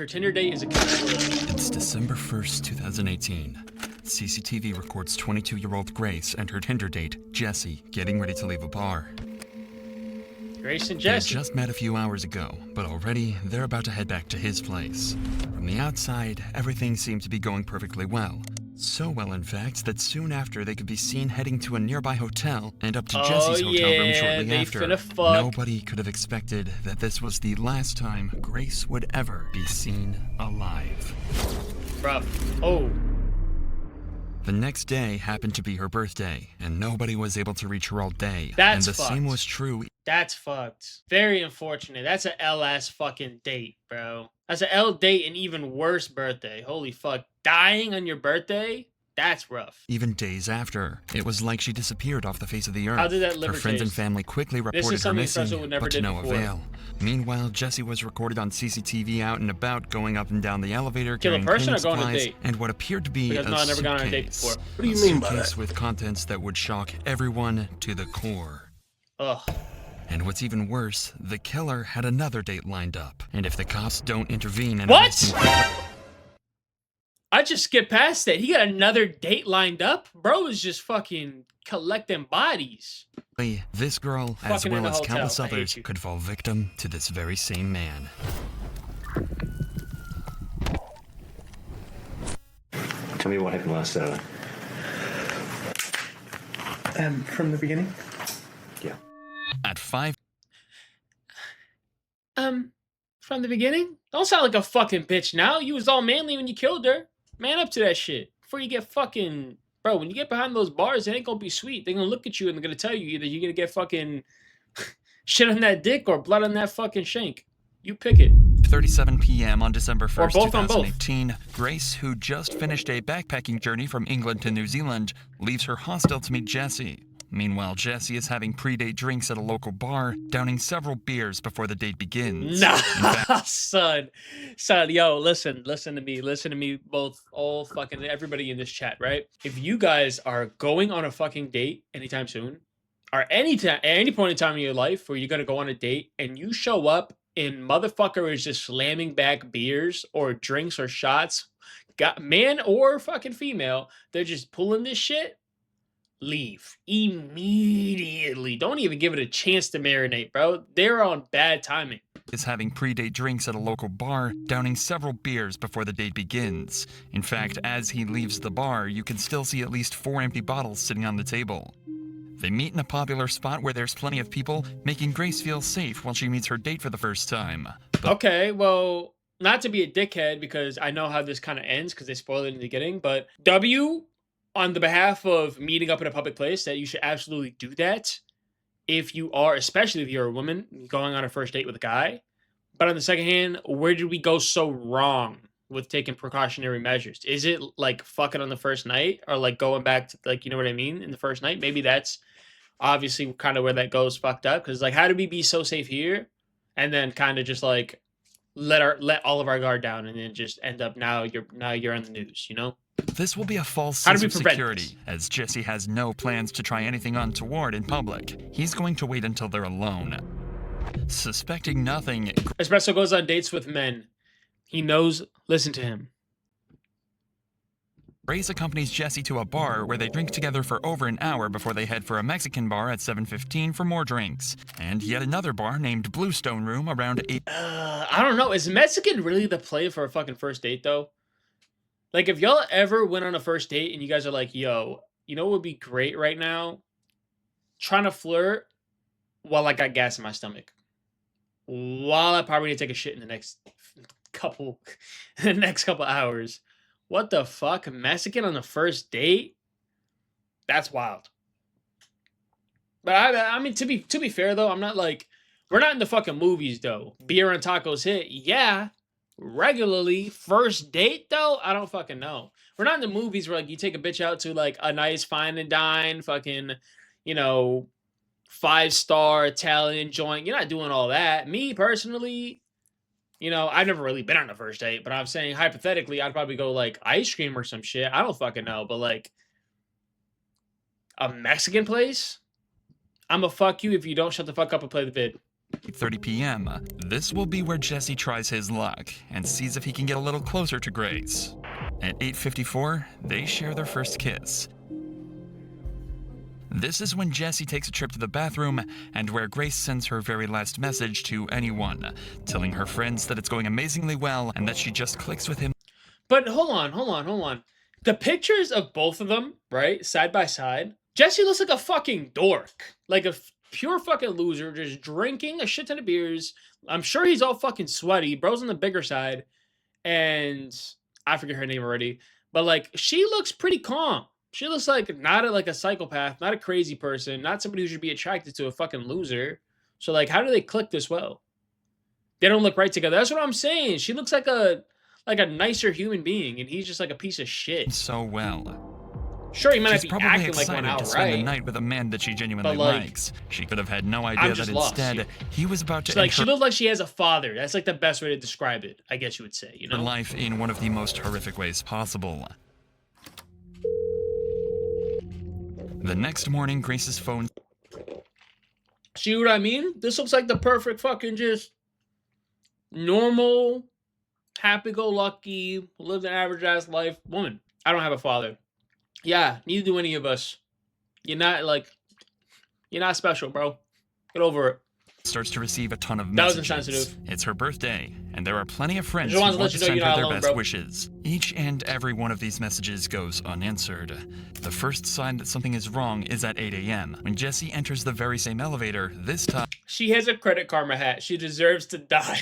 Her Tinder date is a killer. It's December 1st, 2018. CCTV records 22-year-old Grace and her Tinder date, Jesse, getting ready to leave a bar. Grace and They Jesse. just met a few hours ago, but already they're about to head back to his place. From the outside, everything seemed to be going perfectly well. So well, in fact, that soon after they could be seen heading to a nearby hotel and up to Jesse's hotel room shortly they after. finna fuck. Nobody could have expected that this was the last time Grace would ever be seen alive. Bruh. Oh. The next day happened to be her birthday, and nobody was able to reach her all day. That's and the fucked. same was true. That's fucked. Very unfortunate. That's an L-ass fucking date, bro. That's an L date and even worse birthday. Holy fuck. Dying on your birthday? That's rough. Even days after, it was like she disappeared off the face of the earth. How did that liver Her friends and taste? family quickly This reported is her something missing, Espresso would never but to did no before. avail. Meanwhile, Jesse was recorded on CCTV out and about, going up and down the elevator, Kill a carrying person or cleaning go on a supplies, date? and what appeared to be Because a no, I've never gone on a date suitcase. before. What do you mean by Suitcase that? with contents that would shock everyone to the core. Ugh. And what's even worse, the killer had another date lined up. And if the cops don't intervene and What? arrest him, I just skipped past that. He got another date lined up? Bro is just fucking collecting bodies. this girl, as Fucking in well a as hotel. countless I hate others, you. could fall victim to this very same man. Tell me what happened last Saturday. From the beginning? Yeah. At 5 From the beginning? Don't sound like a fucking bitch now. You was all manly when you killed her. Man up to that shit. Before you get fucking... Bro, when you get behind those bars, it ain't gonna be sweet. They're gonna look at you and they're gonna tell you either you're gonna get fucking shit on that dick or blood on that fucking shank. You pick it. :37 p.m. on December 1st, both on both. 2018, Grace, who just finished a backpacking journey from England to New Zealand, leaves her hostel to meet Jesse. Meanwhile, Jesse is having pre-date drinks at a local bar, downing several beers before the date begins. Nah, In fact, son, yo, listen to me, both, all fucking everybody in this chat, right? If you guys are going on a fucking date anytime soon, or any point in time in your life where you're gonna go on a date and you show up and motherfucker is just slamming back beers or drinks or shots, man or fucking female, they're just pulling this shit. Leave immediately. Don't even give it a chance to marinate, bro. They're on bad timing. is having pre-date drinks at a local bar, downing several beers before the date begins. In fact, as he leaves the bar, you can still see at least 4 empty bottles sitting on the table. They meet in a popular spot where there's plenty of people, making Grace feel safe while she meets her date for the first time. But Okay, well, not to be a dickhead because I know how this kind of ends because they spoiled it in the beginning, but W, on the behalf of meeting up in a public place, that you should absolutely do that if you are, especially if you're a woman going on a first date with a guy. But on the second hand, where did we go so wrong with taking precautionary measures? Is it like fucking on the first night or like going back to, like, you know what I mean, in the first night? Maybe that's obviously kind of where that goes fucked up, because like, how do we be so safe here and then kind of just like let all of our guard down and then just end up now you're on the news, you know? this will be a false How do sense we of prevent security, this? as Jesse has no plans to try anything untoward in public. He's going to wait until they're alone. Suspecting nothing, Espresso goes on dates with men. He knows, listen to him. Grace accompanies Jesse to a bar where they drink together for over an hour before they head for a Mexican bar at 7:15 for more drinks. And yet another bar named Bluestone Room around 8. I don't know. Is Mexican really the play for a fucking first date, though? Like, if y'all ever went on a first date and you guys are like, yo, you know what would be great right now? Trying to flirt while I got gas in my stomach. While I probably need to take a shit in the next couple hours. What the fuck? Mexican on the first date? That's wild. But I mean, to be fair though, I'm not like, we're not in the fucking movies though. Beer and tacos hit, yeah, regularly. First date though, I don't fucking know. We're not in the movies where like you take a bitch out to like a nice fine and dine, fucking, you know, 5-star Italian joint. You're not doing all that. Me personally, you know, I've never really been on a first date, but I'm saying hypothetically, I'd probably go like ice cream or some shit. I don't fucking know, but like a Mexican place, I'ma fuck you if you don't shut the fuck up and play the vid. 8:30 p.m. This will be where Jesse tries his luck and sees if he can get a little closer to Grace. At 8:54, they share their first kiss. This is when Jesse takes a trip to the bathroom and where Grace sends her very last message to anyone, telling her friends that it's going amazingly well and that she just clicks with him. But hold on. The pictures of both of them, right, side by side, Jesse looks like a fucking dork. Like a pure fucking loser, just drinking a shit ton of beers. I'm sure he's all fucking sweaty. Bro's on the bigger side. And I forget her name already. But, like, she looks pretty calm. She looks like not like a psychopath, not a crazy person, not somebody who should be attracted to a fucking loser. So, like, how do they click this well? They don't look right together. That's what I'm saying. She looks like a nicer human being, and he's just like a piece of shit. So well. Sure, he might not She's be probably acting like excited one to spend the outright. night with a man that she genuinely But, like, likes. She could have had no idea I'm that just lost. instead he was about to Like, end she looked like she has a father. That's like the best way to describe it, I guess you would say, you her know? life in one of the most horrific ways possible. The next morning, Grace's phone See what I mean? This looks like the perfect fucking just normal, happy-go-lucky, lived an average-ass life woman. I don't have a father. Yeah, neither do any of us. You're not special, bro. Get over it. starts to receive a ton of That was messages. insensitive. It's her birthday, and there are plenty of friends just who wanted to want let to you know send you're her not their alone, best bro. wishes. Each and every one of these messages goes unanswered. The first sign that something is wrong is at 8 a.m. when Jesse enters the very same elevator, this She has a Credit Karma hat. She deserves to die.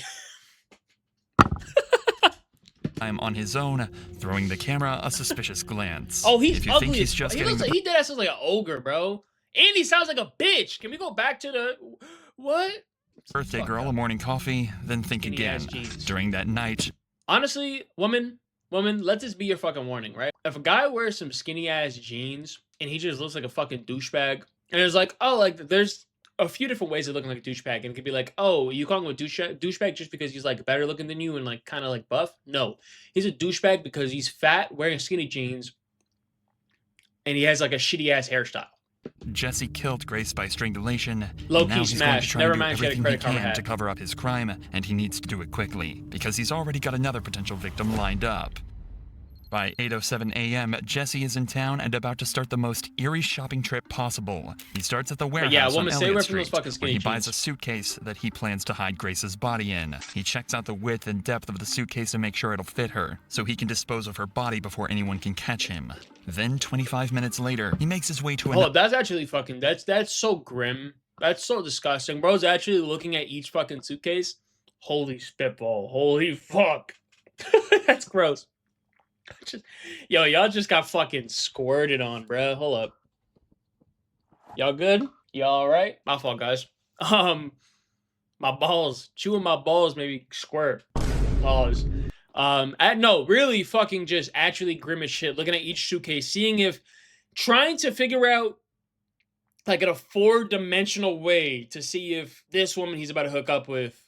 time on his own, throwing the camera a suspicious glance. Oh, he's if you ugly think he's as just fuck. getting the He dead ass looks like an ogre, bro. And he sounds like a bitch. Can we go back to the what? birthday Fuck girl up. a morning coffee, then think Skinny again. ass jeans. During that night, Honestly, woman, let this be your fucking warning, right? If a guy wears some skinny ass jeans and he just looks like a fucking douchebag, and it's like, oh, like there's a few different ways of looking like a douchebag, and it could be like, oh, you calling him a douchebag just because he's like better looking than you and like kind of like buff? No, he's a douchebag because he's fat, wearing skinny jeans, and he has like a shitty ass hairstyle. Jesse killed Grace by strangulation. Low and now key he's going to smash. try Never and do mind, she had a everything he Credit Karma can hat. to cover up his crime, and he needs to do it quickly because he's already got another potential victim lined up. By 8:07 a.m., Jesse is in town and about to start the most eerie shopping trip possible. He starts at the warehouse yeah, on woman, stay away Elliott from those Street, fucking where skinny he buys jeans. a suitcase that he plans to hide Grace's body in. He checks out the width and depth of the suitcase to make sure it'll fit her, so he can dispose of her body before anyone can catch him. Then, 25 minutes later, he makes his way to Hold up, that's actually fucking, that's so grim. That's so disgusting. Bro's actually looking at each fucking suitcase. Holy spitball. Holy fuck. That's gross. Yo, y'all just got fucking squirted on, bro. Hold up. Y'all good? Y'all alright? My fault, guys. My balls. Chewing my balls maybe squirt. Pause. No, really fucking just actually grim as shit. Looking at each suitcase, seeing if trying to figure out like in a 4-dimensional way to see if this woman he's about to hook up with,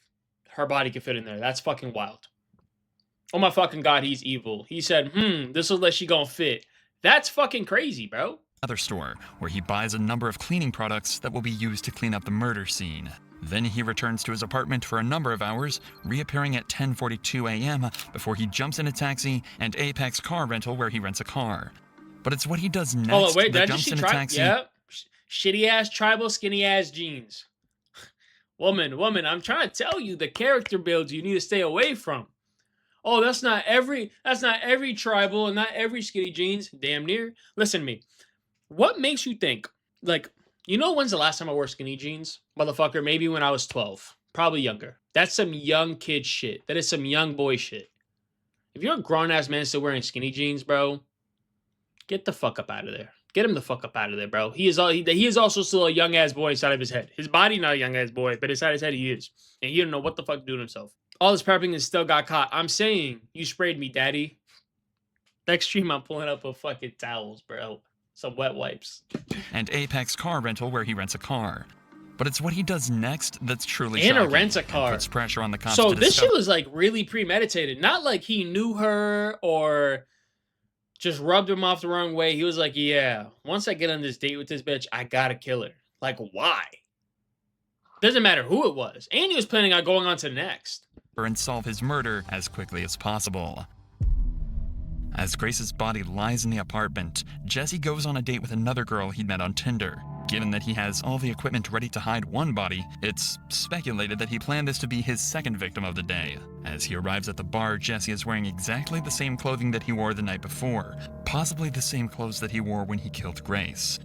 her body can fit in there. That's fucking wild. Oh my fucking god, he's evil. He said, this looks like she gonna fit. That's fucking crazy, bro. another store, where he buys a number of cleaning products that will be used to clean up the murder scene. Then he returns to his apartment for a number of hours, reappearing at 10:42 a.m. before he jumps in a taxi and Apex car rental where he rents a car. But it's what he does next Oh wait, that did I jumps just see in a taxi. Yep. Shitty ass tribal skinny ass jeans. Woman, I'm trying to tell you the character builds you need to stay away from. Oh, that's not every tribal and not every skinny jeans. Damn near. Listen to me. What makes you think, like, you know when's the last time I wore skinny jeans? Motherfucker, maybe when I was 12. Probably younger. That's some young kid shit. That is some young boy shit. If you're a grown-ass man still wearing skinny jeans, bro, get the fuck up out of there. Get him the fuck up out of there, bro. He is also still a young-ass boy inside of his head. His body not a young-ass boy, but inside his head he is. And he don't know what the fuck to do to himself. All this prepping and still got caught. I'm saying, you sprayed me, daddy. Next stream, I'm pulling up a fucking towels, bro. Some wet wipes. And Apex car rental where he rents a car. But it's what he does next that's truly And shocking rents a and car. puts pressure on the cops So to this discover shit was like really premeditated. Not like he knew her or just rubbed him off the wrong way. He was like, yeah, once I get on this date with this bitch, I gotta kill her. Like, why? Doesn't matter who it was. And he was planning on going on to the next. And solve his murder as quickly as possible. As Grace's body lies in the apartment, Jesse goes on a date with another girl he'd met on Tinder. Given that he has all the equipment ready to hide one body, it's speculated that he planned this to be his second victim of the day. As he arrives at the bar, Jesse is wearing exactly the same clothing that he wore the night before, possibly the same clothes that he wore when he killed Grace.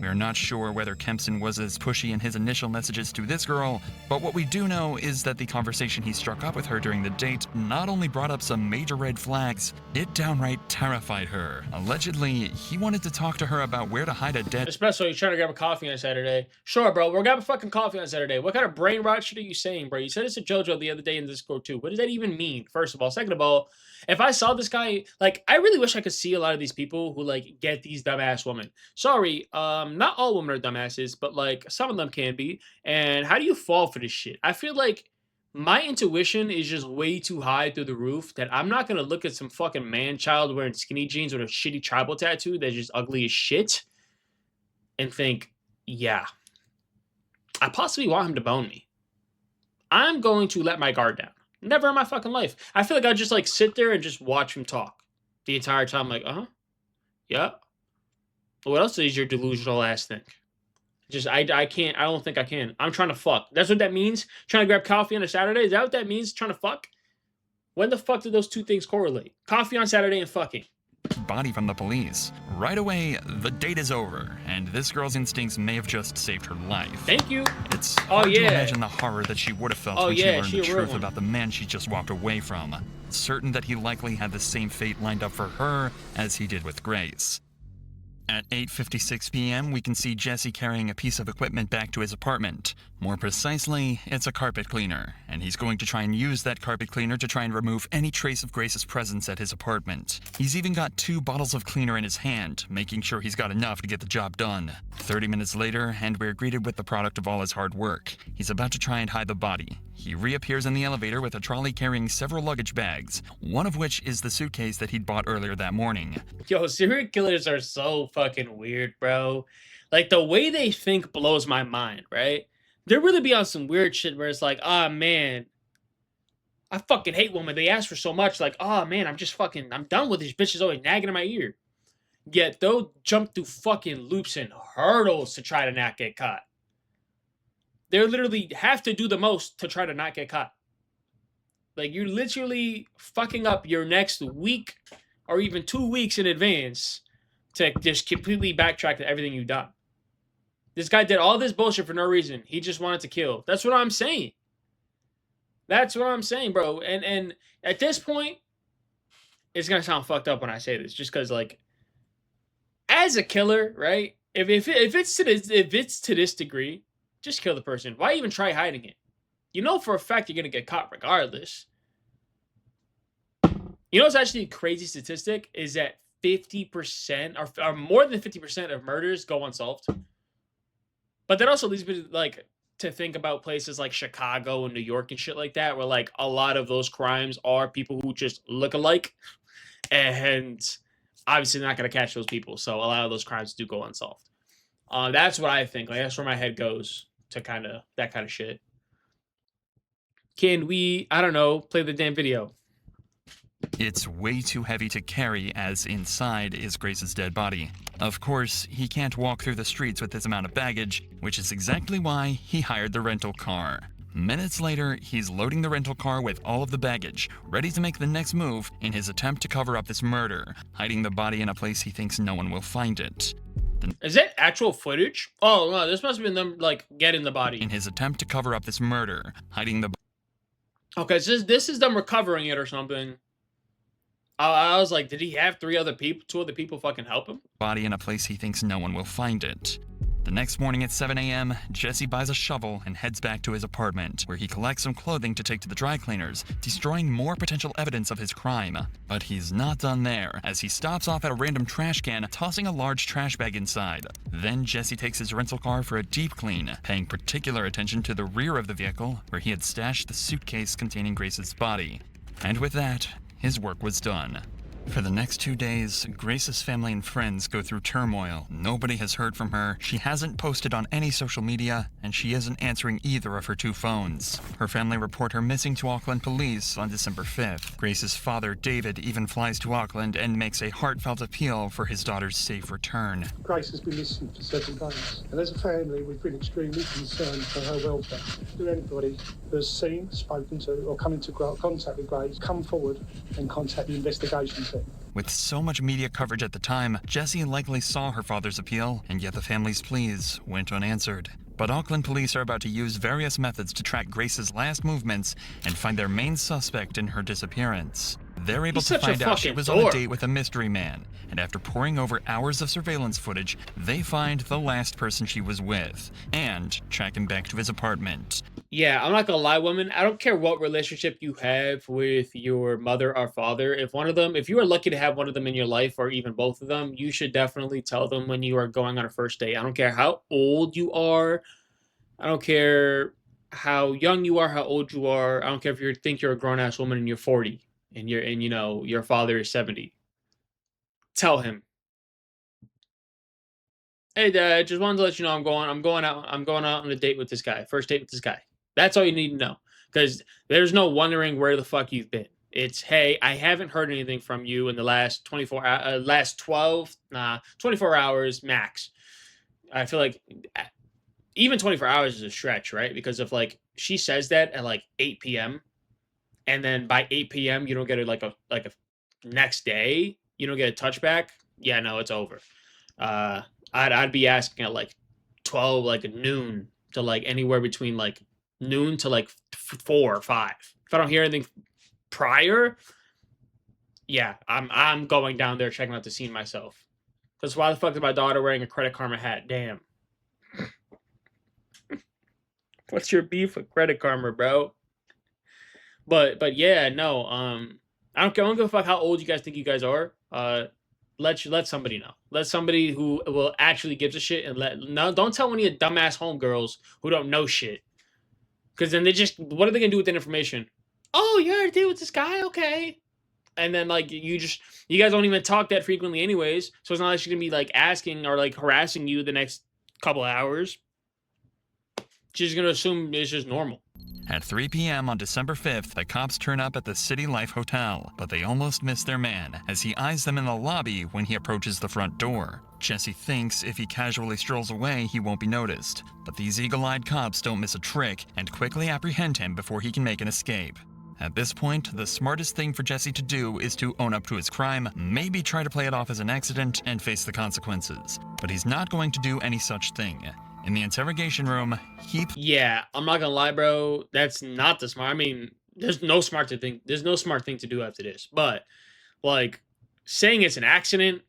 We are not sure whether Kempson was as pushy in his initial messages to this girl, but what we do know is that the conversation he struck up with her during the date not only brought up some major red flags, it downright terrified her. Allegedly, he wanted to talk to her about where to hide a dead... Especially you're trying to grab a coffee on Saturday. Sure, bro, we'll grab a fucking coffee on Saturday. What kind of brain rot shit are you saying, bro? You said this to JoJo the other day in Discord too. What does that even mean, first of all? Second of all, if I saw this guy, like, I really wish I could see a lot of these people who, like, get these dumbass women. Sorry, not all women are dumbasses, but, like, some of them can be. And how do you fall for this shit? I feel like my intuition is just way too high through the roof that I'm not going to look at some fucking man-child wearing skinny jeans with a shitty tribal tattoo that's just ugly as shit and think, yeah, I possibly want him to bone me. I'm going to let my guard down. Never in my fucking life. I feel like I'd just, like, sit there and just watch him talk the entire time. Like, yeah. What else does your delusional ass think? Just, I can't, I don't think I can. I'm trying to fuck. That's what that means? Trying to grab coffee on a Saturday? Is that what that means? Trying to fuck? When the fuck do those two things correlate? Coffee on Saturday and fucking. Body from the police. Right away, the date is over, and this girl's instincts may have just saved her life. Thank you. It's hard to imagine the horror that she would have felt when she learned the truth about the man she just walked away from. Certain that he likely had the same fate lined up for her as he did with Grace. At 8:56 p.m., we can see Jesse carrying a piece of equipment back to his apartment. More precisely, it's a carpet cleaner, and he's going to try and use that carpet cleaner to try and remove any trace of Grace's presence at his apartment. He's even got 2 bottles of cleaner in his hand, making sure he's got enough to get the job done. 30 minutes later, and we're greeted with the product of all his hard work. He's about to try and hide the body. He reappears in the elevator with a trolley carrying several luggage bags, one of which is the suitcase that he'd bought earlier that morning. Yo, serial killers are so fucking weird, bro. Like, the way they think blows my mind, right? They really be on some weird shit where it's like, ah, man, I fucking hate women. They ask for so much. Like, oh, man, I'm done with these bitches always nagging in my ear. Yet they'll jump through fucking loops and hurdles to try to not get caught. They literally have to do the most to try to not get caught. Like, you're literally fucking up your next week or even 2 weeks in advance to just completely backtrack to everything you've done. This guy did all this bullshit for no reason. He just wanted to kill. That's what I'm saying. That's what I'm saying, bro. And at this point, it's going to sound fucked up when I say this. Just because, like, as a killer, right? If it's to this degree, just kill the person. Why even try hiding it? You know for a fact you're going to get caught regardless. You know what's actually a crazy statistic? Is that 50% or more than 50% of murders go unsolved. But that also leads me to, like, to think about places like Chicago and New York and shit like that, where, like, a lot of those crimes are people who just look alike. And obviously not going to catch those people. So a lot of those crimes do go unsolved. That's what I think. Like, that's where my head goes to kind of that kind of shit. Can we, I don't know, play the damn video? It's way too heavy to carry, as inside is Grace's dead body. Of course, he can't walk through the streets with this amount of baggage, which is exactly why he hired the rental car. Minutes later, he's loading the rental car with all of the baggage, ready to make the next move in his attempt to cover up this murder, hiding the body in a place he thinks no one will find it. Is that actual footage? Oh, no, this must have been them, like, getting the body. In his attempt to cover up this murder, hiding the... Okay, so this is them recovering it or something. I was like, did he have 2 other people fucking help him? Body in a place he thinks no one will find it. The next morning at 7 a.m., Jesse buys a shovel and heads back to his apartment, where he collects some clothing to take to the dry cleaners, destroying more potential evidence of his crime. But he's not done there, as he stops off at a random trash can, tossing a large trash bag inside. Then Jesse takes his rental car for a deep clean, paying particular attention to the rear of the vehicle, where he had stashed the suitcase containing Grace's body. And with that, his work was done. For the next 2 days, Grace's family and friends go through turmoil. Nobody has heard from her, she hasn't posted on any social media, and she isn't answering either of her 2 phones. Her family report her missing to Auckland police on December 5th. Grace's father, David, even flies to Auckland and makes a heartfelt appeal for his daughter's safe return. Grace has been missing for several days, and as a family, we've been extremely concerned for her welfare. If anybody who has seen, spoken to, or come into contact with Grace, come forward and contact the investigation team. With so much media coverage at the time, Jessie likely saw her father's appeal, and yet the family's pleas went unanswered. But Auckland police are about to use various methods to track Grace's last movements and find their main suspect in her disappearance. They're able to find out she was on a date with a mystery man, and after poring over hours of surveillance footage, they find the last person she was with, and track him back to his apartment. Yeah, I'm not gonna lie, woman. I don't care what relationship you have with your mother or father. If you are lucky to have one of them in your life, or even both of them, you should definitely tell them when you are going on a first date. I don't care how old you are. I don't care how young you are, how old you are. I don't care if you think you're a grown-ass woman and you're 40 and your father is 70. Tell him, "Hey, Dad, just wanted to let you know I'm going out on a date with this guy. First date with this guy." That's all you need to know, because there's no wondering where the fuck you've been. It's, "Hey, I haven't heard anything from you in the last 24 hours max." I feel like even 24 hours is a stretch, right? Because if like she says that at like 8 p.m. and then by 8 p.m. you don't get it like a next day, you don't get a touchback. Yeah, no, it's over. I'd be asking at like 12, like noon to like anywhere between like noon to like 4 or 5. If I don't hear anything prior, yeah, I'm going down there checking out the scene myself. Because why the fuck is my daughter wearing a Credit Karma hat? Damn. What's your beef with Credit Karma, bro? But yeah, no. I don't give a fuck how old you guys think you guys are. Let somebody know. Let somebody who will actually gives a shit, and don't tell any of your dumbass homegirls who don't know shit. Because then what are they gonna do with that information? "Oh, you're a date with this guy, okay." And then like you guys don't even talk that frequently anyways, so it's not like she's gonna be like asking or like harassing you the next couple of hours. She's gonna assume it's just normal. At 3 p.m. on December 5th, the cops turn up at the City Life Hotel, but they almost miss their man as he eyes them in the lobby when he approaches the front door. Jessie thinks if he casually strolls away, he won't be noticed, but these eagle-eyed cops don't miss a trick and quickly apprehend him before he can make an escape. At this point, the smartest thing for Jessie to do is to own up to his crime, maybe try to play it off as an accident and face the consequences. But he's not going to do any such thing. In the interrogation room, Yeah, I'm not gonna lie, bro. That's not the smart. I mean, there's no smart thing to do after this. But like saying it's an accident,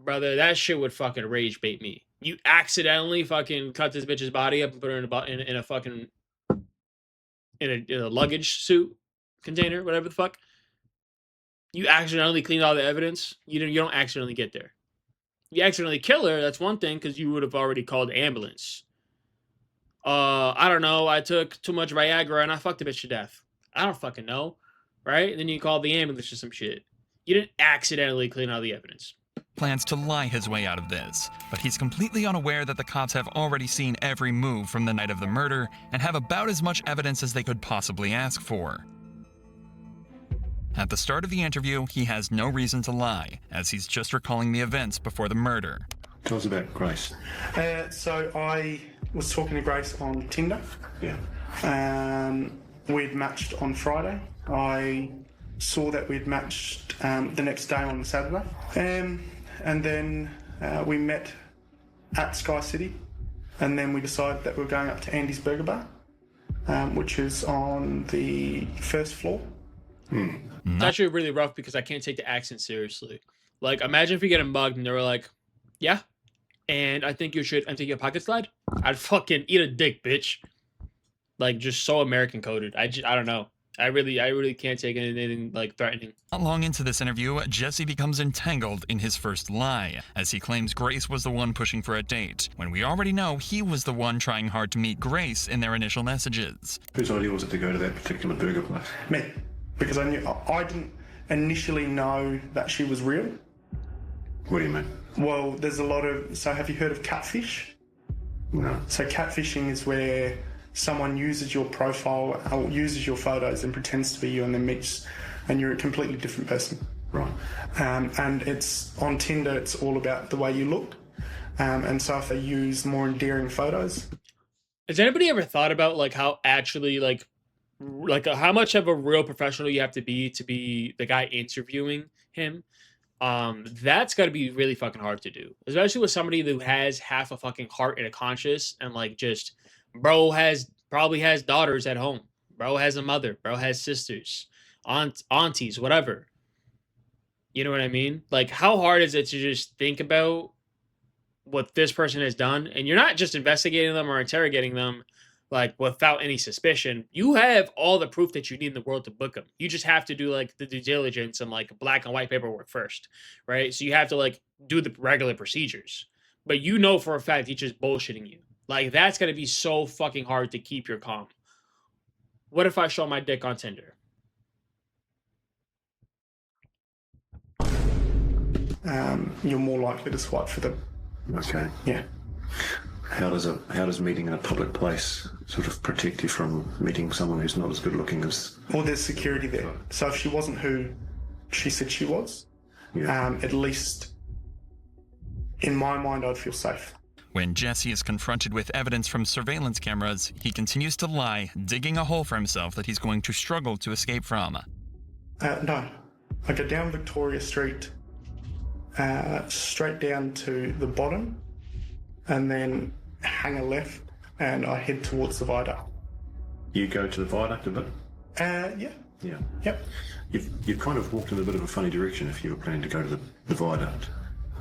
brother, that shit would fucking rage bait me. You accidentally fucking cut this bitch's body up and put her in a fucking in a luggage suit container, whatever the fuck. You accidentally cleaned all the evidence. You don't accidentally get there. You accidentally kill her, that's one thing, because you would have already called the ambulance. I don't know, I took too much Viagra and I fucked a bitch to death. I don't fucking know, right? And then you call the ambulance or some shit. You didn't accidentally clean all the evidence. Plans to lie his way out of this, but he's completely unaware that the cops have already seen every move from the night of the murder and have about as much evidence as they could possibly ask for. At the start of the interview, he has no reason to lie, as he's just recalling the events before the murder. Tell us about Grace. So I was talking to Grace on Tinder. Yeah. We'd matched on Friday. I saw that we'd matched the next day on Saturday. And then we met at Sky City. And then we decided that we were going up to Andy's Burger Bar, which is on the first floor. It's actually really rough because I can't take the accent seriously. Like, imagine if you get a mugged and they were like, "Yeah, and I think you should empty your pocket slide." I'd fucking eat a dick, bitch. Like, just so American coded. I don't know. I really can't take anything like threatening. Not long into this interview, Jesse becomes entangled in his first lie, as he claims Grace was the one pushing for a date, when we already know he was the one trying hard to meet Grace in their initial messages. Whose idea was it to go to that particular burger place? Me. Because I knew I didn't. initially know that she was real. What do you mean? Well, there's a lot of... So have you heard of catfish? No. So catfishing is where someone uses your profile or uses your photos and pretends to be you and then meets and you're a completely different person. Right. And it's on Tinder, it's all about the way you look. And so if they use more endearing photos... Has anybody ever thought about like how actually like how much of a real professional you have to be the guy interviewing him? That's got to be really fucking hard to do, especially with somebody who has half a fucking heart and a conscience, and like just bro probably has daughters at home, bro has a mother, bro has sisters, aunties, whatever. You know what I mean? Like, how hard is it to just think about what this person has done, and you're not just investigating them or interrogating them like without any suspicion. You have all the proof that you need in the world to book them. You just have to do like the due diligence and like black and white paperwork first, right? So you have to like do the regular procedures, but you know for a fact he's just bullshitting you. Like, that's gonna be so fucking hard to keep your calm. What if I show my dick on Tinder? You're more likely to swipe for them. Okay. Yeah. How does meeting in a public place sort of protect you from meeting someone who's not as good looking as... Well, there's security there. So if she wasn't who she said she was, at least in my mind, I'd feel safe. When Jesse is confronted with evidence from surveillance cameras, he continues to lie, digging a hole for himself that he's going to struggle to escape from. No. I go down Victoria Street, straight down to the bottom, and then hang a left, and I head towards the viaduct. You go to the viaduct a bit? Yeah. Yeah. Yep. You've kind of walked in a bit of a funny direction if you were planning to go to the viaduct.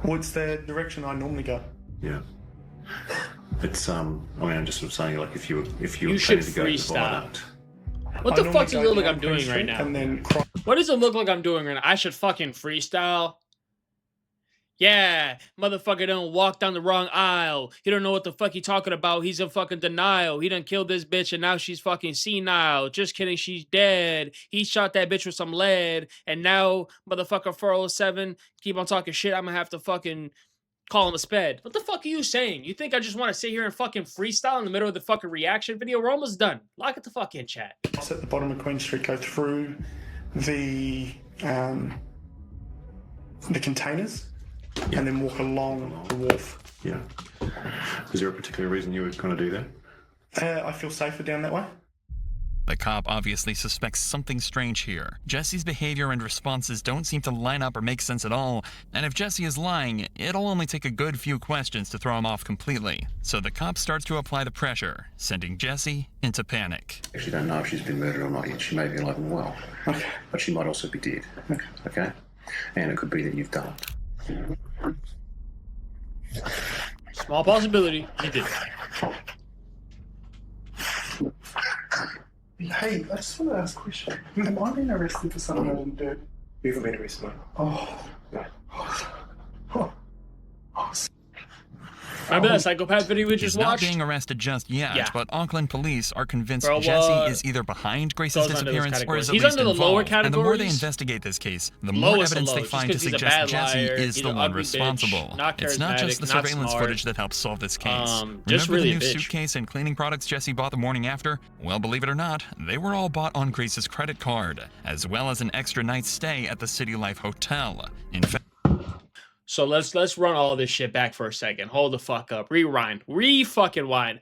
Well, it's the direction I normally go. Yeah. It's I mean, I'm just sort of saying, like, if you were You should planning to go to the freestyle. viaduct. What I the normally fuck does go it look like down I'm doing Queen right Street now? and then cross. What does it look like I'm doing right now? I should fucking freestyle. Yeah, motherfucker done walk down the wrong aisle. He don't know what the fuck he talking about. He's in fucking denial. He done killed this bitch and now she's fucking senile. Just kidding, she's dead. He shot that bitch with some lead. And now, motherfucker 407, keep on talking shit. I'm gonna have to fucking call him a sped. What the fuck are you saying? You think I just want to sit here and fucking freestyle in the middle of the fucking reaction video? We're almost done. Lock it the fuck in, chat. At the bottom of Queen Street, go through the containers, and then walk along the wharf. Yeah. Is there a particular reason you were going to do that? I feel safer down that way. The cop obviously suspects something strange here. Jesse's behavior and responses don't seem to line up or make sense at all, and if Jesse is lying, it'll only take a good few questions to throw him off completely. So the cop starts to apply the pressure, sending Jesse into panic. Actually, don't know if she's been murdered or not yet. She may be alive and well. Okay. But she might also be dead. Okay? And it could be that you've done it. Small possibility. You did. Hey, I just want to ask a question. Am I being arrested for something I didn't do? You haven't been arrested, mate. Oh. Remember that psychopath video we He's just not watched? being arrested just yet, Yeah. but Auckland police are convinced Bro, Jesse what is either behind Grace's goes under those disappearance or is at categories? He's least under the lower involved. And the more they categories. investigate this case, the more Lowest of evidence they lows, find to just 'cause he's a suggest bad Jesse liar, is he's the an one ugly bitch, responsible. not It's not just the charismatic, not surveillance smart. footage that helps solve this case. Just Remember really the a new bitch. suitcase and cleaning products Jesse bought the morning after? Well, believe it or not, they were all bought on Grace's credit card, as well as an extra night's stay at the City Life Hotel. In fact, So let's run all this shit back for a second. Hold the fuck up. Rewind. Re-fucking-wind.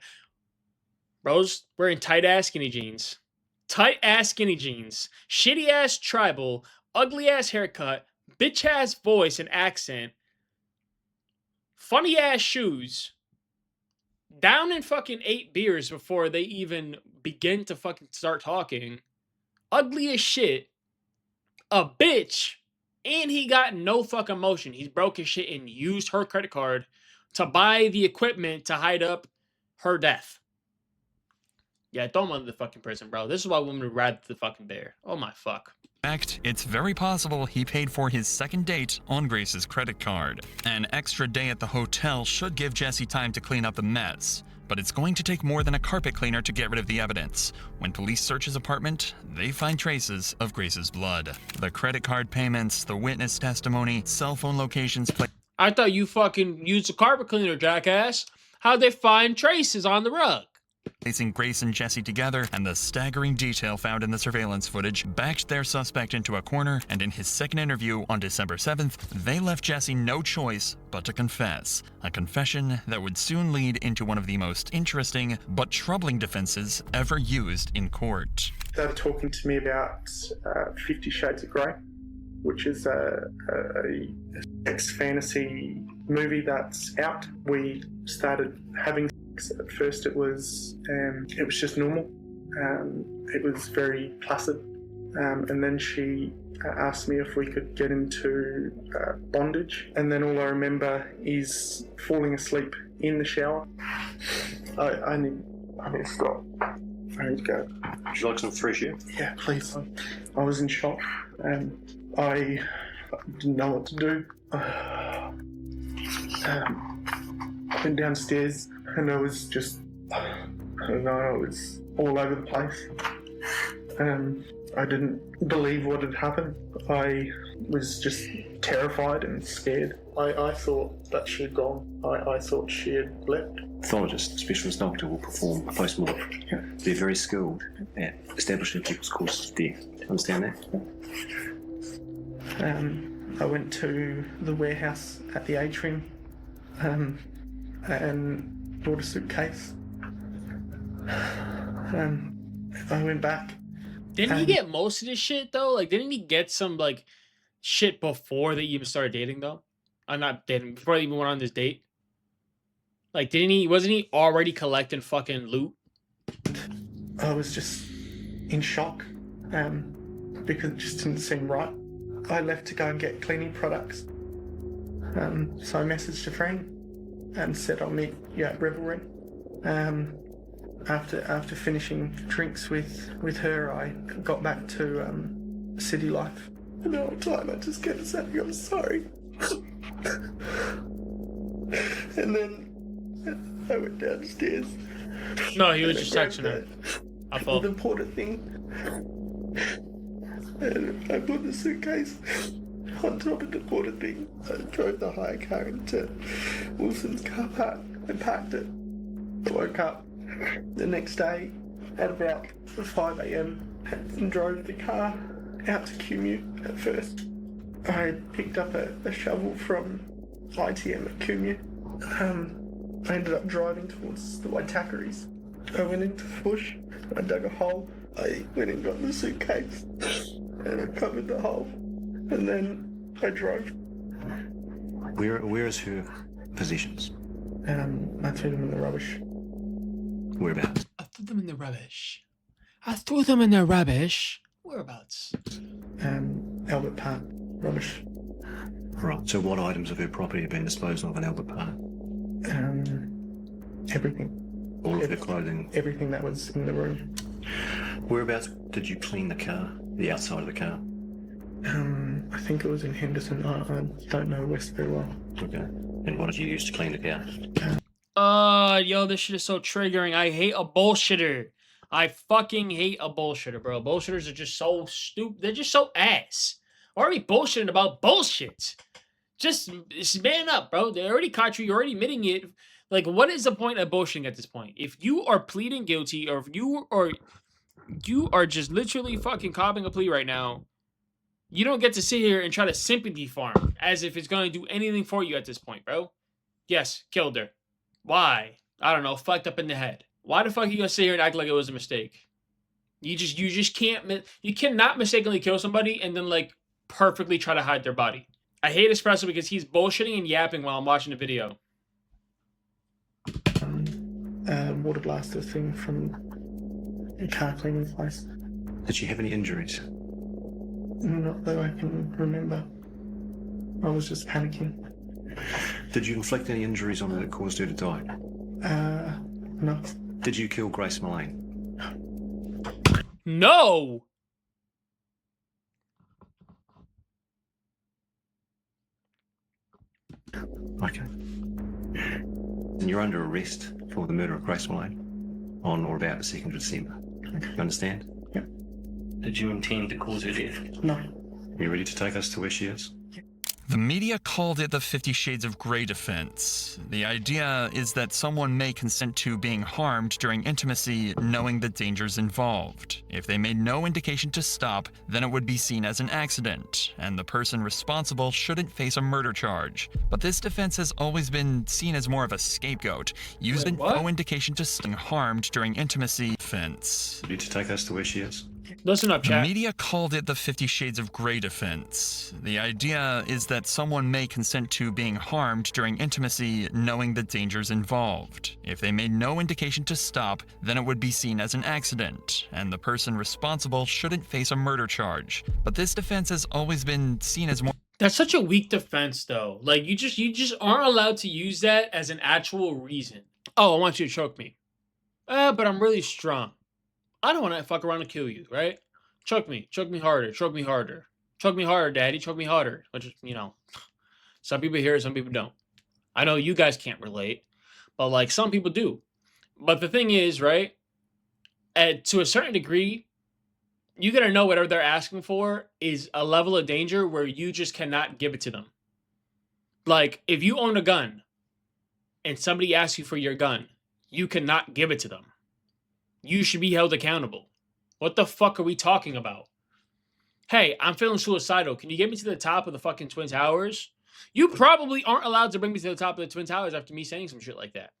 Bros, wearing tight-ass skinny jeans. Tight-ass skinny jeans. Shitty-ass tribal. Ugly-ass haircut. Bitch-ass voice and accent. Funny-ass shoes. Down in fucking 8 beers before they even begin to fucking start talking. Ugly as shit. A bitch. And he got no fucking motion. He's broke his shit and used her credit card to buy the equipment to hide up her death. Yeah, throw him under the fucking prison, bro. This is why women would ride the fucking bear. Oh my fuck. it's very possible he paid for his second date on Grace's credit card. An extra day at the hotel should give Jesse time to clean up the mess. But it's going to take more than a carpet cleaner to get rid of the evidence. When police search his apartment, they find traces of Grace's blood. The credit card payments, the witness testimony, cell phone locations. I thought you fucking used a carpet cleaner, jackass. How'd they find traces on the rug? Placing Grace and Jesse together, and the staggering detail found in the surveillance footage backed their suspect into a corner, and in his second interview on December 7th, they left Jesse no choice but to confess. A confession that would soon lead into one of the most interesting but troubling defenses ever used in court. They were talking to me about 50 Shades of Grey, which is a sex fantasy movie that's out. We started having sex. At first it was just normal. It was very placid. And then she asked me if we could get into bondage. And then all I remember is falling asleep in the shower. I need to stop. I need to go. Would you like some fresh air? Yeah, please. I was in shock. I didn't know what to do. I went downstairs and I was just, I don't know, I was all over the place. I didn't believe what had happened. I was just terrified and scared. I thought that she had gone. I thought she had left. Pathologist, specialist doctor will perform a post-mortem. Yeah. They're very skilled at establishing people's causes of death. Do you understand that? I went to the warehouse at the atrium and bought a suitcase. I went back. Didn't he get most of this shit though? Like, didn't he get some like shit before they even started dating though? I'm not dating, before they even went on this date. Like, wasn't he already collecting fucking loot? I was just in shock because it just didn't seem right. I left to go and get cleaning products. So I messaged a friend and said I'll meet you at Revelry. After finishing drinks with her, I got back to city life. And the whole time I just kept saying I'm sorry. And then I went downstairs. No, he was just texting her. I thought. The porter thing. And I put the suitcase on top of the porter thing. I drove the hire car into Wilson's car park and parked it. I woke up the next day at about 5 a.m. and drove the car out to Cumu at first. I picked up a shovel from ITM at Cumu. I ended up driving towards the Waitakaries. I went into the bush, I dug a hole, I went and got the suitcase and I covered the hole, and then I drove. Where is her possessions? I threw them in the rubbish. Whereabouts? I threw them in the rubbish. I threw them in the rubbish. Whereabouts? Albert Park, rubbish. Right, so what items of her property have been disposed of in Albert Park? Everything. All of her clothing? Everything that was in the room. Whereabouts did you clean the car? The outside of the car? I think it was in Henderson. I don't know West very well. Okay. And what did you use to clean the car? Yo, this shit is so triggering. I hate a bullshitter. I fucking hate a bullshitter, bro. Bullshitters are just so stupid. They're just so ass. Why are we bullshitting about bullshit? Just man up, bro. They already caught you. You're already admitting it. Like, what is the point of bullshitting at this point? If you are pleading guilty, or if you are just literally fucking copping a plea right now, you don't get to sit here and try to sympathy farm as if it's going to do anything for you at this point, bro. Yes, killed her. Why? I don't know. Fucked up in the head. Why the fuck are you gonna sit here and act like it was a mistake? You just can't. You cannot mistakenly kill somebody and then like perfectly try to hide their body. I hate Espresso because he's bullshitting and yapping while I'm watching the video. Water blaster thing from a car cleaning place. Did she have any injuries? Not that I can remember. I was just panicking. Did you inflict any injuries on her that caused her to die? No. Did you kill Grace Mullane? No! Okay. And you're under arrest for for the murder of Grace Malone on or about the 2nd of December. You understand? Yep. Did you intend to cause her death? No. Are you ready to take us to where she is? The media called it the 50 Shades of Grey defense. The idea is that someone may consent to being harmed during intimacy knowing the dangers involved. If they made no indication to stop, then it would be seen as an accident, and the person responsible shouldn't face a murder charge. But this defense has always been seen as more of a scapegoat, used with no indication to being harmed during intimacy defense. Ready to take us to where she is? Listen up, The chat. media called it the 50 Shades of Grey defense. The idea is that someone may consent to being harmed during intimacy knowing the dangers involved. If they made no indication to stop, then it would be seen as an accident, and the person responsible shouldn't face a murder charge. But this defense has always been seen as more... That's such a weak defense, though. Like, you just aren't allowed to use that as an actual reason. Oh, I want you to choke me. But I'm really strong. I don't want to fuck around and kill you, right? Choke me harder, choke me harder. Choke me harder, daddy, choke me harder. Which is, you know, some people hear it, some people don't. I know you guys can't relate, but like some people do. But the thing is, right, to a certain degree, you gotta know whatever they're asking for is a level of danger where you just cannot give it to them. Like, if you own a gun and somebody asks you for your gun, you cannot give it to them. You should be held accountable. What the fuck are we talking about? Hey, I'm feeling suicidal. Can you get me to the top of the fucking Twin Towers? You probably aren't allowed to bring me to the top of the Twin Towers after me saying some shit like that.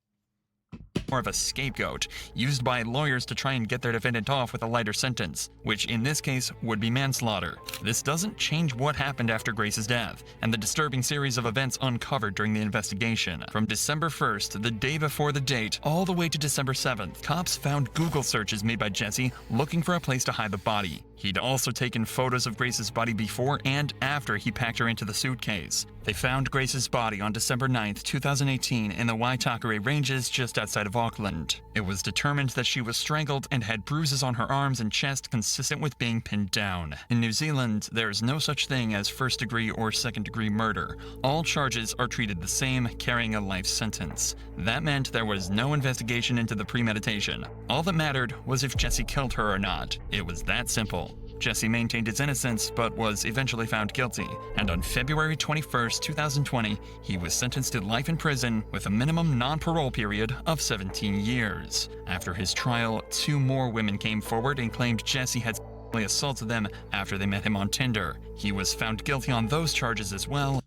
more of a scapegoat, used by lawyers to try and get their defendant off with a lighter sentence, which in this case would be manslaughter. This doesn't change what happened after Grace's death, and the disturbing series of events uncovered during the investigation. From December 1st, the day before the date, all the way to December 7th, cops found Google searches made by Jesse looking for a place to hide the body. He'd also taken photos of Grace's body before and after he packed her into the suitcase. They found Grace's body on December 9th, 2018 in the Waitakere Ranges just outside of Auckland. It was determined that she was strangled and had bruises on her arms and chest consistent with being pinned down. In New Zealand, there is no such thing as first-degree or second-degree murder. All charges are treated the same, carrying a life sentence. That meant there was no investigation into the premeditation. All that mattered was if Jesse killed her or not. It was that simple. Jesse maintained his innocence, but was eventually found guilty, and on February 21st, 2020, he was sentenced to life in prison with a minimum non-parole period of 17 years. After his trial, 2 more women came forward and claimed Jesse had sexually assaulted them after they met him on Tinder. He was found guilty on those charges as well,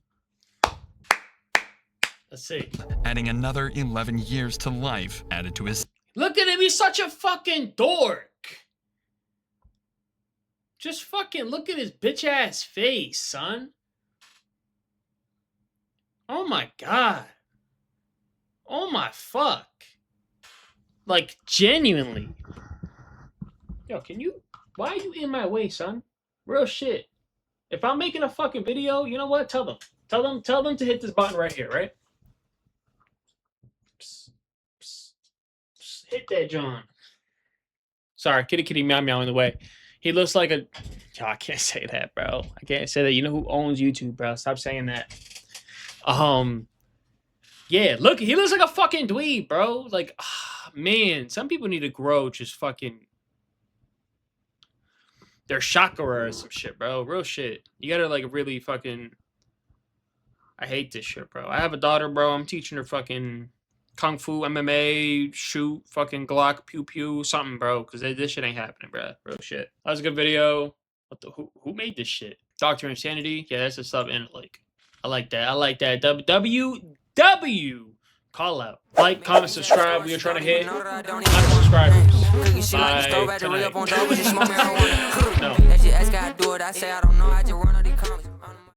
Let's see. adding another 11 years to life added to his... Look at him, he's such a fucking dork. Just fucking look at his bitch ass face, son. Oh my god. Oh my fuck. Like, genuinely. Yo, can you... Why are you in my way, son? Real shit. If I'm making a fucking video, you know what? Tell them. Tell them to hit this button right here, right? Psst, psst, psst. Hit that, John. Sorry, kitty meow meow in the way. He looks like a... Yo, I can't say that, bro. I can't say that. You know who owns YouTube, bro? Stop saying that. Yeah, look, he looks like a fucking dweeb, bro. Like, man, some people need to grow just fucking... Their chakra or some shit, bro. Real shit. You gotta, like, really fucking... I hate this shit, bro. I have a daughter, bro. I'm teaching her fucking... Kung Fu, MMA, shoot, fucking Glock, pew pew, something, bro. Because this shit ain't happening, bro. Real shit. That was a good video. What the? Who made this shit? Dr. Insanity? Yeah, that's the stuff in it. Like, I like that. I like that. WW. Call out. Like, comment, subscribe. We are trying to hit 100 subscribers by tonight. No.